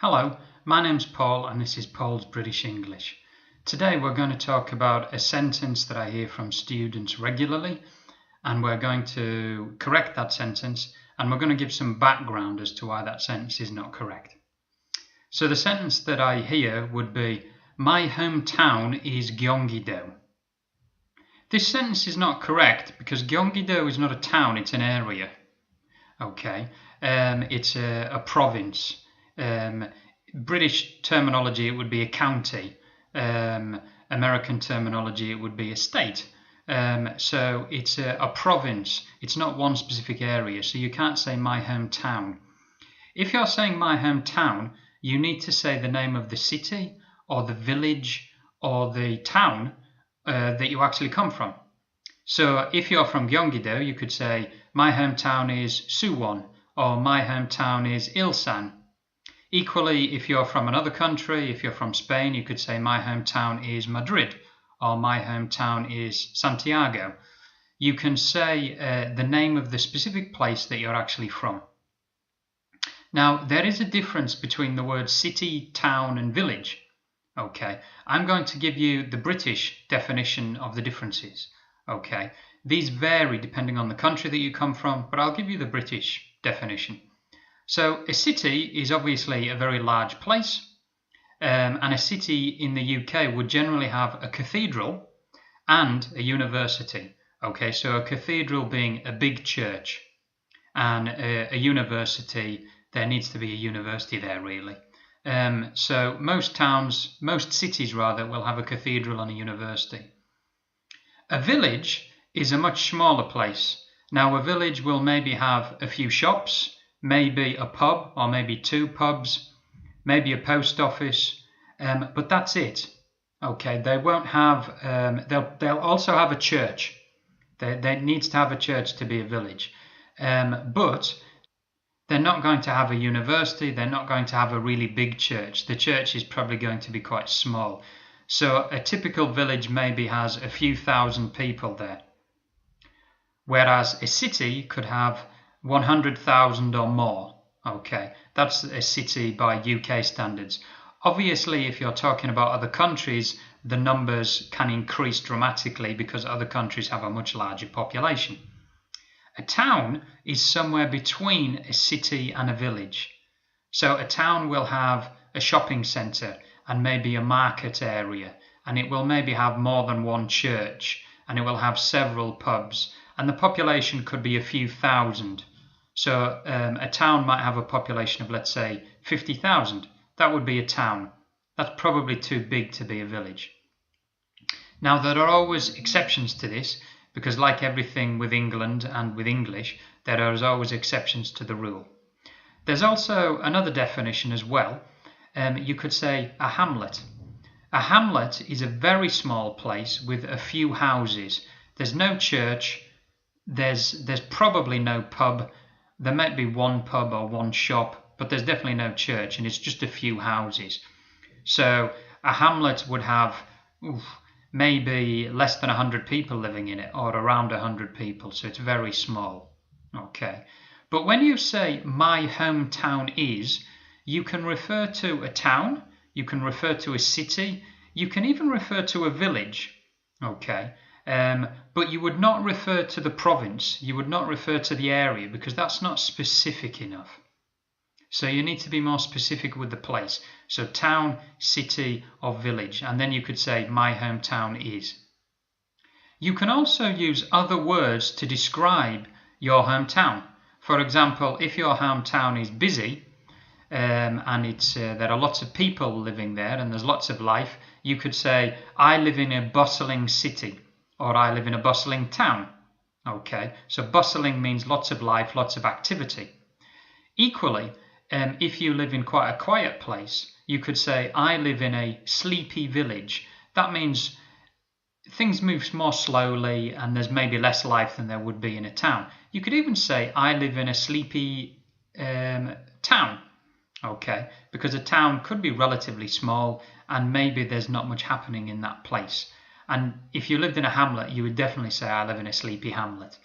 Hello, my name's Paul and this is Paul's British English. Today we're going to talk about a sentence that I hear from students regularly, and we're going to correct that sentence, and we're going to give some background as to why that sentence is not correct. So the sentence that I hear would be, my hometown is Geonggi-do. This sentence is not correct because Geonggi-do is not a town, it's an area. Okay, it's a province. British terminology, it would be a county. American terminology, it would be a state. So it's a province. It's not one specific area. So you can't say my hometown. If you're saying my hometown, you need to say the name of the city or the village or the town that you actually come from. So if you're from Geonggi-do, you could say my hometown is Suwon or my hometown is Ilsan. Equally, if you're from another country, if you're from Spain, you could say my hometown is Madrid or my hometown is Santiago. You can say the name of the specific place that you're actually from. Now, there is a difference between the words city, town and village. Okay, I'm going to give you the British definition of the differences. Okay, these vary depending on the country that you come from, but I'll give you the British definition. So a city is obviously a very large place, and a city in the UK would generally have a cathedral and a university. Okay, so a cathedral being a big church, and a university, there needs to be a university there really. So most cities rather, will have a cathedral and a university. A village is a much smaller place. Now a village will maybe have a few shops, maybe a pub or maybe two pubs, maybe a post office, but that's it. Okay, they won't have, they'll also have a church. They needs to have a church to be a village, but they're not going to have a university, they're not going to have a really big church. The church is probably going to be quite small. So a typical village maybe has a few thousand people there, whereas a city could have 100,000 or more. Okay, that's a city by UK standards. Obviously, if you're talking about other countries, the numbers can increase dramatically because other countries have a much larger population. A town is somewhere between a city and a village. So a town will have a shopping centre and maybe a market area, and it will maybe have more than one church, and it will have several pubs, and the population could be a few thousand. So a town might have a population of, let's say, 50,000. That would be a town. That's probably too big to be a village. Now, there are always exceptions to this, because like everything with England and with English, there are always exceptions to the rule. There's also another definition as well. You could say a hamlet. A hamlet is a very small place with a few houses. There's no church, there's probably no pub, there might be one pub or one shop, but there's definitely no church, and it's just a few houses. So a hamlet would have maybe less than 100 people living in it, or around 100 people, so it's very small. Okay, but when you say my hometown is, you can refer to a town, you can refer to a city, you can even refer to a village. Okay, but you would not refer to the province, you would not refer to the area, because that's not specific enough. So you need to be more specific with the place. So town, city or village, and then you could say my hometown is. You can also use other words to describe your hometown. For example, if your hometown is busy, and there are lots of people living there and there's lots of life, you could say I live in a bustling city, or I live in a bustling town. Okay, so bustling means lots of life, lots of activity. Equally, if you live in quite a quiet place, you could say I live in a sleepy village. That means things move more slowly and there's maybe less life than there would be in a town. You could even say I live in a sleepy town. Okay, because a town could be relatively small and maybe there's not much happening in that place. And if you lived in a hamlet, you would definitely say I live in a sleepy hamlet.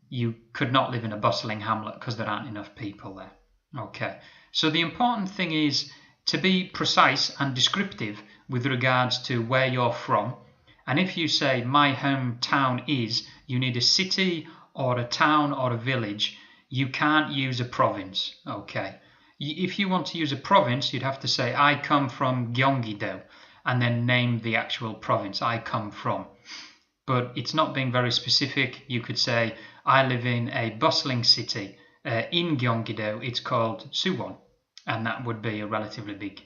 You could not live in a bustling hamlet because there aren't enough people there. Okay, so the important thing is to be precise and descriptive with regards to where you're from. And if you say my hometown is, you need a city or a town or a village. You can't use a province. Okay. If you want to use a province, you'd have to say I come from Geonggi, and then name the actual province I come from. But it's not being very specific. You could say I live in a bustling city. In Geonggi-do, it's called Suwon, and that would be a relatively big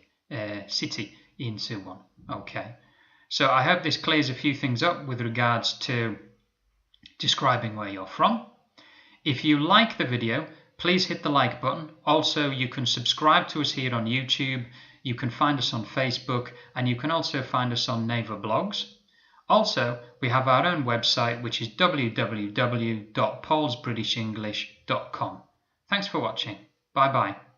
city in Suwon. Okay. So I hope this clears a few things up with regards to describing where you're from. If you like the video, please hit the like button. Also, you can subscribe to us here on YouTube. You can find us on Facebook, and you can also find us on Naver Blogs. Also, we have our own website, which is www.polsbritishenglish.com. Thanks for watching. Bye-bye.